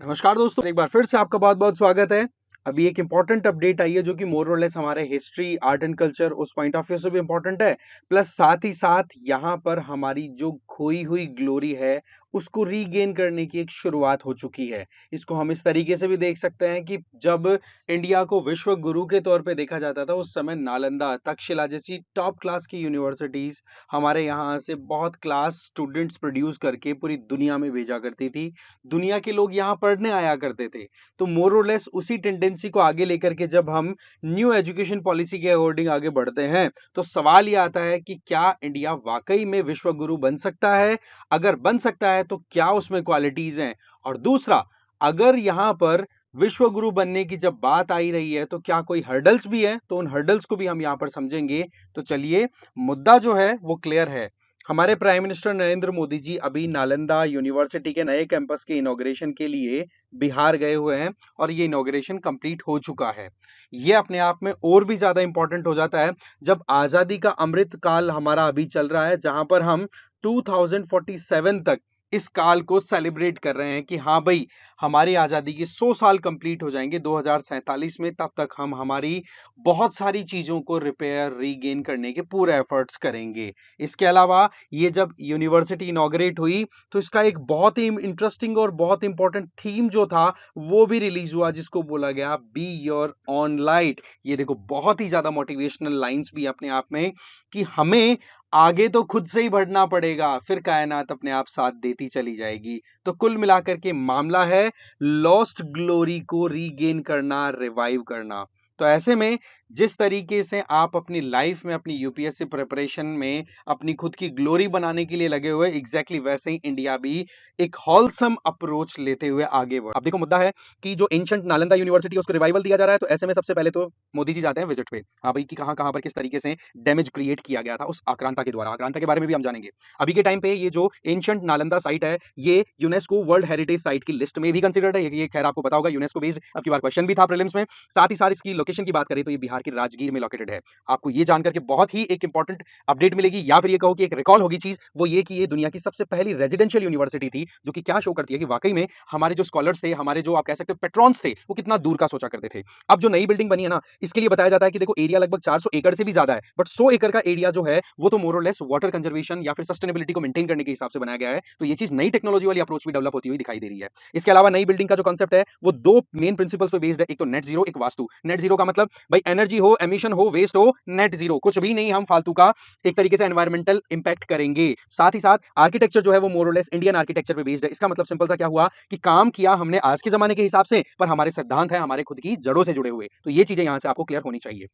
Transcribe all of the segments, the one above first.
नमस्कार दोस्तों, एक बार फिर से आपका बहुत बहुत स्वागत है। अभी एक इंपॉर्टेंट अपडेट आई है जो कि मोर और लेस हमारे हिस्ट्री, आर्ट एंड कल्चर उस पॉइंट ऑफ व्यू से भी इंपॉर्टेंट है। प्लस साथ ही साथ यहाँ पर हमारी जो खोई हुई ग्लोरी है उसको रीगेन करने की एक शुरुआत हो चुकी है। इसको हम इस तरीके से भी देख सकते हैं कि जब इंडिया को विश्व गुरु के तौर पे देखा जाता था उस समय नालंदा, तक्षशिला जैसी टॉप क्लास की यूनिवर्सिटीज हमारे यहाँ से बहुत क्लास स्टूडेंट्स प्रोड्यूस करके पूरी दुनिया में भेजा करती थी। दुनिया के लोग यहाँ पढ़ने आया करते थे। तो मोर और लेस उसी टेंडेंसी को आगे लेकर के जब हम न्यू एजुकेशन पॉलिसी के अकॉर्डिंग आगे बढ़ते हैं तो सवाल ये आता है कि क्या इंडिया वाकई में विश्व गुरु बन सकता है? अगर बन सकता है तो क्या उसमें क्वालिटीज हैं? और दूसरा, अगर यहां पर विश्व गुरु बनने की जब बात आई रही है तो क्या कोई हर्डल्स भी है? तो उन हर्डल्स को भी हम यहां पर समझेंगे। तो चलिए, मुद्दा जो है वो क्लियर है। हमारे प्राइम मिनिस्टर नरेंद्र मोदी जी अभी नालंदा यूनिवर्सिटी के नए कैंपस के इनॉग्रेशन के लिए बिहार गए हुए हैं और ये इनॉग्रेशन कंप्लीट हो चुका है। ये अपने आप में और भी ज्यादा इंपॉर्टेंट हो जाता है जब आजादी का अमृत काल हमारा अभी चल रहा है, जहां पर हम 2047 तक इस काल को सेलिब्रेट कर रहे हैं कि हाँ भाई, हमारी आजादी के 100 साल कंप्लीट हो जाएंगे 2047 में। तब तक हम हमारी बहुत सारी चीजों को रिपेयर रीगेन करने के पूरे एफर्ट्स करेंगे। इसके अलावा ये जब यूनिवर्सिटी इनॉग्रेट हुई तो इसका एक बहुत ही इंटरेस्टिंग और बहुत इंपॉर्टेंट थीम जो था वो भी रिलीज हुआ, जिसको बोला गया बी योर ऑन लाइट। ये देखो, बहुत ही ज्यादा मोटिवेशनल लाइंस भी अपने आप में कि हमें आगे तो खुद से ही बढ़ना पड़ेगा, फिर कायनात अपने आप साथ देती चली जाएगी। तो कुल मिलाकर के मामला है लॉस्ट ग्लोरी को रीगेन करना, रिवाइव करना। तो ऐसे में जिस तरीके से आप अपनी लाइफ में अपनी यूपीएससी प्रिपरेशन में अपनी खुद की ग्लोरी बनाने के लिए लगे हुए, एग्जैक्टली वैसे ही इंडिया भी एक होलसम अप्रोच लेते हुए आगे बढ़। अब देखो, मुद्दा है कि जो एंशिएंट नालंदा यूनिवर्सिटी उसको रिवाइवल दिया जा रहा है। तो ऐसे में सबसे पहले तो मोदी जी जाते हैं विजिट पे। हाँ भाई, कि कहां कहां पर किस तरीके से डैमेज क्रिएट किया गया था उस आक्रांता के द्वारा। आक्रांता के बारे में भी हम जानेंगे। अभी के टाइम पे ये जो एंशिएंट नालंदा साइट है ये यूनेस्को वर्ल्ड हेरिटेज साइट की लिस्ट में भी कंसिडर्ड है। ये खैर आपको पता होगा, यूनेस्को बेस्ड अब की बार क्वेश्चन भी था प्रीलिम्स में। साथ ही साथ इसकी लोकेशन की बात करें तो ये बिहार के राजगीर में लोकेटेड है। आपको ये जानकर के बहुत ही एक इंपॉर्टेंट अपडेट मिलेगी, या फिर ये कहो कि एक रिकॉल होगी चीज, वो ये कि ये दुनिया की सबसे पहली रेजिडेंशियल यूनिवर्सिटी थी, जो कि क्या शो करती है कि वाकई में हमारे जो स्कॉलर्स थे, हमारे जो आप कह सकते हो पेट्रॉन्स थे, वो कितना दूर का सोचा करते थे। अब जो नई बिल्डिंग बनी है ना, इसके लिए बताया जाता है कि देखो, एरिया लगभग 400 एकड़ से भी ज्यादा है, बट 100 एकड़ का एरिया जो है वो तो मोर और लेस वाटर कंजर्वेशन या फिर सस्टेनेबिलिटी को मेंटेन करने के हिसाब से बनाया गया है। तो ये चीज नई टेक्नोलॉजी वाली अप्रोच भी डेवलप होती हुई दिखाई दे रही है। इसके अलावा नई बिल्डिंग का जो कंसेप्ट है वो दो मेन प्रिंसिपल्स पे बेस्ड है। एक तो नेट जीरो, एक वास्तु। नेट जीरो का मतलब भाई एनर्जी हो, एमिशन हो, वेस्ट हो, नेट जीरो, कुछ भी नहीं हम फालतू का एक तरीके से एनवायरमेंटल इंपैक्ट करेंगे। साथ ही साथ आर्किटेक्चर जो है वो मोर और लेस इंडियन आर्किटेक्चर पे बेस्ड है। इसका मतलब सिंपल सा क्या हुआ कि काम किया हमने आज के जमाने के हिसाब से, पर हमारे सिद्धांत है हमारे खुद की जड़ों से जुड़े हुए। तो ये चीजें यहां से आपको क्लियर होनी चाहिए।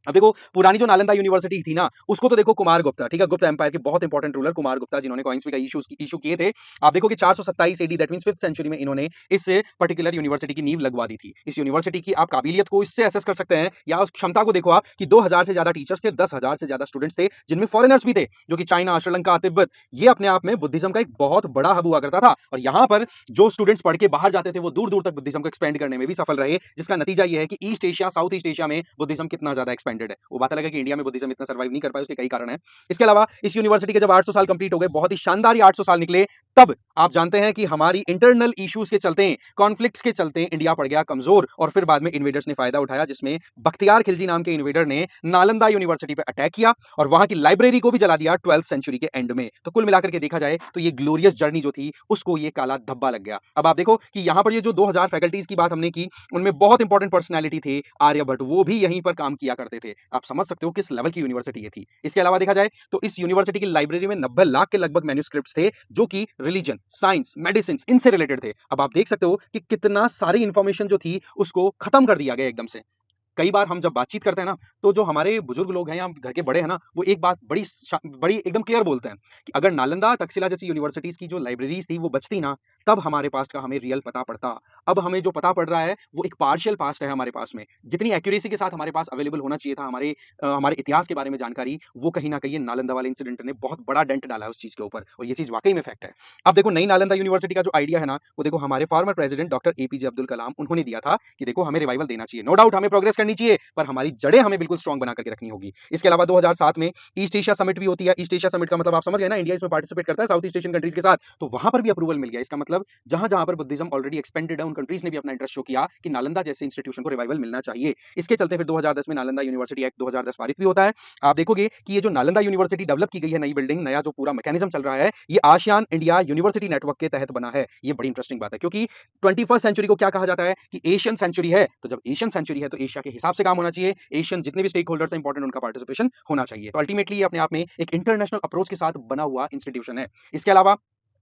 अब देखो, पुरानी जो नालंदा यूनिवर्सिटी थी ना, उसको तो देखो कुमार गुप्ता, ठीक है, गुप्ता एम्पायर के बहुत इंपॉर्टेंट रूलर कुमार गुप्ता, जिन्होंने कॉइन्स का इशू किए थे। आप देखो कि 427 AD, that means 5th century में इन्होंने इस पर्टिकुलर यूनिवर्सिटी की नींव लगवा दी थी। इस यूनिवर्सिटी की आप काबिलियत को इससे असेस कर सकते हैं, या उस क्षमता को देखो आप कि 2000 से ज्यादा टीचर्स थे, 10,000 से ज्यादा स्टूडेंट्स थे, जिनमें फॉरेनर्स भी थे, जो कि चाइना, श्रीलंका, तिब्बत, ये अपने आप में बुद्धिज्म का एक बहुत बड़ा हब हुआ करता था। और यहाँ पर जो स्टूडेंट्स पढ़ के बाहर जाते थे वो दूर दूर तक बुद्धिज्म को एक्सपेंड करने में भी सफल रहे, जिसका नतीजा ये है कि east Asia, south east Asia में बुद्धिज्म कितना ज्यादा एक्सपेंडेड है। वो बात अलग है कि इंडिया में बुद्धिज्म इतना सर्वाइव नहीं कर पाया, उसके कई कारण हैं। इसके अलावा इस यूनिवर्सिटी के जब 800 साल कंप्लीट हो गए, बहुत ही शानदार 800 साल निकले, तब आप जानते हैं कि हमारी इंटरनल इश्यूज के चलते, कॉन्फ्लिक्ट्स के चलते इंडिया पड़ गया कमजोर, और फिर बाद में इन्वेडर्स ने फायदा उठाया, जिसमें बख्तियार खिलजी नाम के इन्वेडर ने नालंदा यूनिवर्सिटी पर अटैक किया और वहां की लाइब्रेरी को भी जला दिया 12th सेंचुरी के एंड में। तो कुल मिलाकर के देखा जाए तो ये ग्लोरियस जर्नी जो थी उसको ये काला धब्बा लग गया। अब आप देखो कि यहां पर ये जो 2000 फैकल्टीज की बात हमने की, उनमें बहुत इंपॉर्टेंट पर्सनैलिटी थे आर्यभट्ट, वो भी यहीं पर काम किया करते थे। आप समझ सकते हो किस लेवल की यूनिवर्सिटी ये थी। इसके अलावा देखा जाए तो इस यूनिवर्सिटी की लाइब्रेरी में 90 लाख के लगभग मैन्युस्क्रिप्ट्स थे, जो कि रिलीजन, साइंस, मेडिसिन, इनसे रिलेटेड थे। अब आप देख सकते हो कि कितना सारी इंफॉर्मेशन जो थी उसको खत्म कर दिया गया एकदम से। कई बार हम जब बातचीत करते हैं ना, तो जो हमारे बुजुर्ग लोग हैं या घर के बड़े हैं ना, वो एक बात बड़ी एकदम क्लियर बोलते हैं कि अगर नालंदा, तक्षशिला जैसी यूनिवर्सिटीज की जो लाइब्रेरीज थी वो बचती ना, तब हमारे पास्ट का हमें रियल पता पड़ता। अब हमें जो पता पड़ रहा है वो एक पार्शियल पास्ट है हमारे पास में। जितनी एक्यूरेसी के साथ हमारे पास अवेलेबल होना चाहिए था हमारे इतिहास के बारे में जानकारी, वो कहीं ना कहीं नालंदा वाले इंसिडेंट ने बहुत बड़ा डेंट डाला है उस चीज के ऊपर, और ये चीज वाकई में फैक्ट है। अब देखो, नई नालंदा यूनिवर्सिटी का जो आइडिया है ना, वो देखो हमारे former president doctor APJ Abdul Kalam, उन्होंने दिया था कि देखो हमें रिवाइवल देना चाहिए, नो डाउट हमें प्रोग्रेस करनी चाहिए, पर हमारी जड़ें हमें बिल्कुल स्ट्रांग बना करके रखनी होगी। इसके अलावा 2007 में ईस्ट एशिया समिट भी होती है। ईस्ट एशिया समिट का मतलब आप समझ गए ना, इंडिया इसमें पार्टिसिपेट करता है साउथ ईस्ट एशियन कंट्रीज के साथ। तो वहां पर भी अप्रूवल मिल गया। इसका मतलब जहां जहां पर बुद्धिज्म ऑलरेडी एक्सपेंडेड है, उन कंट्रीज ने भी अपना इंटरेस्ट शो किया कि नालंदा जैसे इंस्टीट्यूशन को रिवाइवल मिलना चाहिए। इसके चलते फिर 2010 में नालंदा यूनिवर्सिटी एक्ट 2010 पारित भी होता है। आप देखोगे कि ये जो नालंदा यूनिवर्सिटी डेवलप की गई है, नई बिल्डिंग, नया जो पूरा मैकेनिज्म चल रहा है, ये आसियान इंडिया यूनिवर्सिटी नेटवर्क के तहत बना है। ये बड़ी इंटरेस्टिंग बात है, क्योंकि 21st सेंचुरी को क्या कहा जाता है कि एशियन सेंचुरी है। तो जब एशियन सेंचुरी है तो एशिया के हिसाब से काम होना चाहिए, एशियन जितने भी स्टेक होल्डर्स हैं इंपॉर्टेंट, उनका पार्टिसिपेशन होना चाहिए। तो अल्टीमेटली ये अपने आप में एक इंटरनेशनल अप्रोच के साथ बना हुआ इंस्टीट्यूशन है। इसके अलावा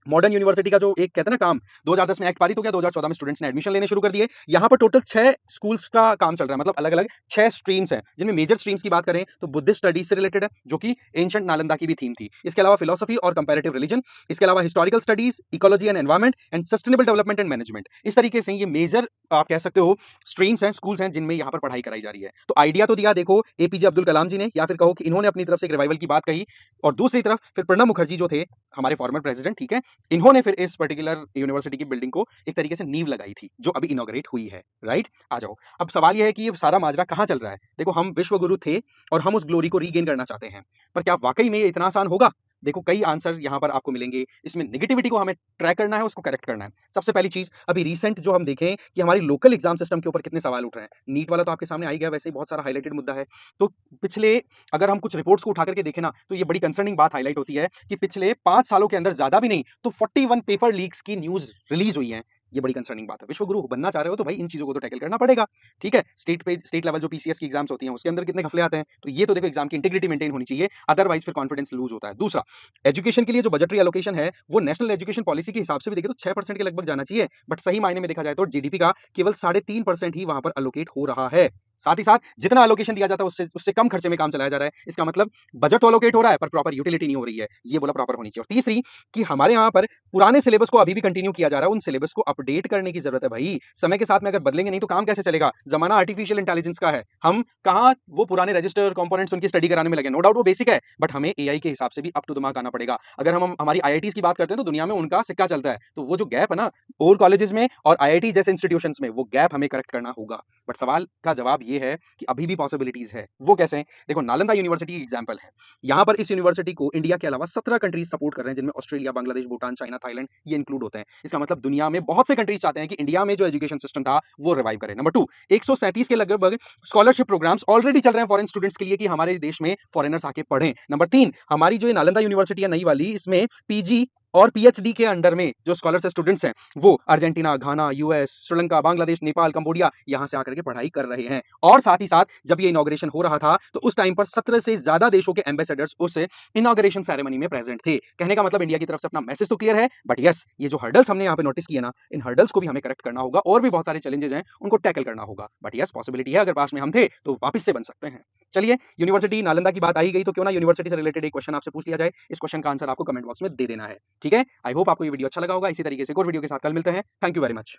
मॉडर्न यूनिवर्सिटी का जो एक कहते हैं ना काम, 2010 में एक्ट पारित हो गया, 2014 में स्टूडेंट्स ने एडमिशन लेने शुरू कर दिए। यहाँ पर टोटल 6 स्कूल्स का काम चल रहा है, मतलब अलग अलग 6 स्ट्रीम्स हैं, जिनमें मेजर स्ट्रीम्स की बात करें तो बुद्धिस्ट स्टडीज से रिलेटेड है, जो कि एंशिएंट नालंदा की भी थीम थी। इसके अलावा फिलोसफी और कंपैरेटिव रिलीजन, इसके अलावा historical studies, ecology and environment and sustainable development and management. इस तरीके से ये मेजर आप कह सकते हो स्ट्रीम्स हैं, स्कूल्स हैं, जिनमें यहाँ पर पढ़ाई कराई जा रही है। तो आइडिया तो दिया देखो एपीजे अब्दुल कलाम जी ने, या फिर कहो कि इन्होंने अपनी तरफ से एक रिवाइवल की बात कही, और दूसरी तरफ फिर प्रणब मुखर्जी जो थे हमारे फॉर्मर प्रेसिडेंट, ठीक है, इन्होंने फिर इस पर्टिकुलर यूनिवर्सिटी की बिल्डिंग को एक तरीके से नींव लगाई थी, जो अभी इनॉग्रेट हुई है। राइट, आ जाओ। अब सवाल यह है कि ये सारा माजरा कहाँ चल रहा है। देखो, हम विश्व गुरु थे और हम उस ग्लोरी को रीगेन करना चाहते हैं, पर क्या वाकई में ये इतना आसान होगा? देखो, कई आंसर यहाँ पर आपको मिलेंगे। इसमें नेगेटिविटी को हमें ट्रैक करना है, उसको करेक्ट करना है। सबसे पहली चीज, अभी रिसेंट जो हम देखें कि हमारी लोकल एग्जाम सिस्टम के ऊपर कितने सवाल उठ रहे हैं। नीट वाला तो आपके सामने आ ही गया, वैसे ही बहुत सारा हाईलाइटेड मुद्दा है। तो पिछले, अगर हम कुछ रिपोर्ट्स को उठा करके देखें ना, तो ये बड़ी कंसर्निंग बात हाईलाइट होती है कि पिछले 5 सालों के अंदर, ज्यादा भी नहीं तो 41 पेपर लीक्स की न्यूज रिलीज हुई है। ये बड़ी कंसर्निंग बात है। विश्व गुरु बनना चाह रहे हो तो भाई इन चीजों को तो टैकल करना पड़ेगा। ठीक है, स्टेट लेवल जो पीसीएस की एग्जाम्स होती हैं, उसके अंदर कितने घपले आते हैं, तो ये तो देखो एग्जाम की इंटीग्रिटी मेंटेन होनी चाहिए, अदरवाइज फिर कॉन्फिडेंस लूज होता है। दूसरा, एजुकेशन के लिए जो बजटरी एलोकेशन है, वो नेशनल एजुकेशन पॉलिसी के हिसाब से भी देखें तो 6% के लगभग जाना चाहिए, बट सही मायने में देखा जाए तो जीडीपी का केवल 3.5% ही वहां पर अलोकेट हो रहा है। साथ ही साथ जितना एलोकेशन दिया जाता है उससे उससे कम खर्चे में काम चलाया जा रहा है। इसका मतलब बजट तो अलोकेट हो रहा है पर प्रॉपर यूटिलिटी नहीं हो रही है। ये बोला प्रॉपर होनी चाहिए। और तीसरी, कि हमारे यहाँ पर पुराने सिलेबस को अभी भी कंटिन्यू किया जा रहा है, उन सिलेबस को अपडेट करने की जरूरत है भाई। समय के साथ में अगर बदलेंगे नहीं तो काम कैसे चलेगा? जमाना आर्टिफिशियल इंटेलिजेंस का है, हम कहाँ वो पुराने रजिस्टर कंपोनेंट्स उनकी स्टडी कराने में लगे। नो डाउट वो बेसिक है, बट हमें एआई के हिसाब से भी अप टू द मार्क आना पड़ेगा। अगर हम हमारी आईआईटीज की बात करते हैं तो दुनिया में उनका सिक्का चलता है, तो वो जो गैप है ना ओल्ड कॉलेजेस में और आईआईटी जैसे इंस्टीट्यूशंस में, वो गैप हमें करेक्ट करना होगा। बट सवाल का जवाब ये है कि अभी भी पॉसिबिलिटीज है। वो कैसे? देखो, नालंदा यूनिवर्सिटी एग्जांपल है। यहाँ पर इस यूनिवर्सिटी को इंडिया के अलावा 17 कंट्रीज सपोर्ट कर रहे हैं, जिनमें Australia, Bangladesh, Bhutan, China, Thailand ये इंक्लूड होते हैं। इसका मतलब दुनिया में बहुत से कंट्रीज चाहते हैं कि इंडिया में जो एजुकेशन सिस्टम था वो रिवाइव करे। नंबर 2, 137 के लगभग स्कॉलरशिप प्रोग्राम्स ऑलरेडी चल रहे हैं फॉरेन स्टूडेंट्स के लिए कि हमारे देश में फॉरेनर्स आके पढ़ें। नंबर 3, हमारी जो ये नालंदा यूनिवर्सिटी है नई वाली, इसमें पीजी और पीएचडी के अंडर में जो स्कॉलर्स स्टूडेंट्स हैं वो अर्जेंटीना, घाना, यूएस, श्रीलंका, बांग्लादेश, नेपाल, कंबोडिया यहां से आकर के पढ़ाई कर रहे हैं। और साथ ही साथ जब ये इनॉग्रेशन हो रहा था तो उस टाइम पर 17 से ज्यादा देशों के एम्बेसडर्स उस इनॉग्रेशन सेरेमनी में प्रेजेंट थे। कहने का मतलब इंडिया की तरफ से अपना मैसेज तो क्लियर है, बट यस, ये जो हर्डल्स हमने यहाँ पे नोटिस किए ना, इन हर्डल्स को भी हमें करेक्ट करना होगा, और भी बहुत सारे चैलेंजेस हैं उनको टैकल करना होगा। बट यस, पॉसिबिलिटी है, अगर पास में हम थे तो वापस से बन सकते हैं। चलिए, यूनिवर्सिटी नालंदा की बात आई गई तो क्यों ना यूनिवर्सिटी से रिलेटेड एक क्वेश्चन आपसे पूछ लिया जाए। इस क्वेश्चन का आंसर आपको कमेंट बॉक्स में दे देना है। ठीक है, आई होप आपको ये वीडियो अच्छा लगा होगा। इसी तरीके से एक और वीडियो के साथ कल मिलते हैं। Thank you very much.